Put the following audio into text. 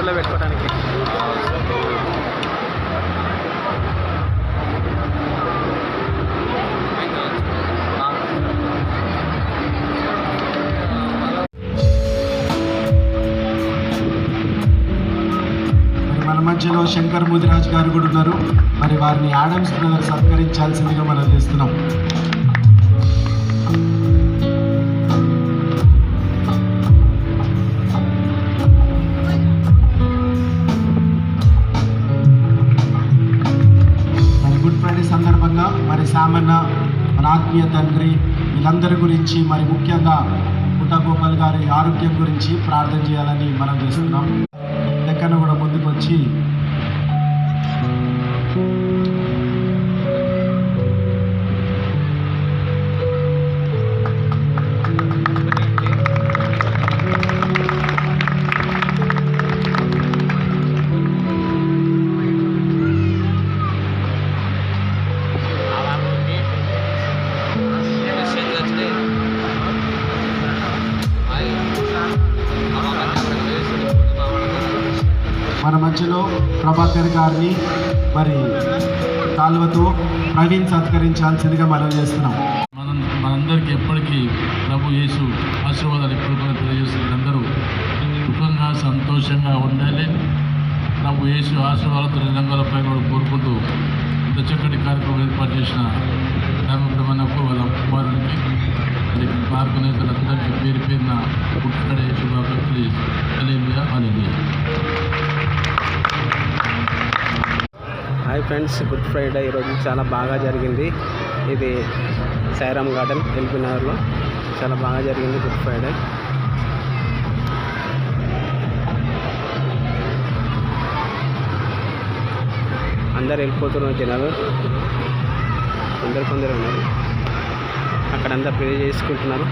చెరువులో పెట్టుకోవడానికి. మన మధ్యలో శంకర్ ముదిరాజ్ గారు కూడా ఉన్నారు. మరి వారిని ఆడమ్స్ బ్రదర్ సత్కరించాల్సిందిగా మనం చేస్తున్నాం. మరి గుడ్ ఫ్రైడే సందర్భంగా మరి సామన్న, మన ఆత్మీయ తండ్రి, వీళ్ళందరి గురించి, మరి ముఖ్యంగా పుట్టగోపాల్ గారి ఆరోగ్యం గురించి ప్రార్థన చేయాలని మనం చేస్తున్నాం. ఎక్కడ కూడా ముందుకు వచ్చి మన మధ్యలో ప్రభాకర్ గారిని మరి కాలువతో ప్రవీణ్ సత్కరించాల్సిందిగా మనం చేస్తున్నాం. మనందరికీ ఎప్పటికీ ప్రభు యేసు ఆశీర్వాదాలు ఎప్పుడు కూడా తెలియజేస్తున్నారు. అందరూ సుఖంగా సంతోషంగా ఉండాలి. ప్రభు యేసు ఆశీర్వాదాలతో నిరంగాలపై కూడా కోరుకుంటూ ఇంత చక్కటి కార్యక్రమం ఏర్పాటు చేసిన ధర్మప్రమణకు వాళ్ళ కుమారునికి మరి ఆర్గనైజర్లందరికీ పేరు పేరున పుట్టుకడే శుభాకాంక్షలు హల్లెలూయా హల్లెలూయా. హాయ్ ఫ్రెండ్స్, గుడ్ ఫ్రైడే ఈరోజు చాలా బాగా జరిగింది. ఇది సాయిరామ్ గార్డెన్ ఎల్బీ నగర్లో చాలా బాగా జరిగింది గుడ్ ఫ్రైడే. అందరు వెళ్ళిపోతున్నారు జనాలు, కొందరు ఉన్నారు. అక్కడంతా ప్రే చేసుకుంటున్నారు.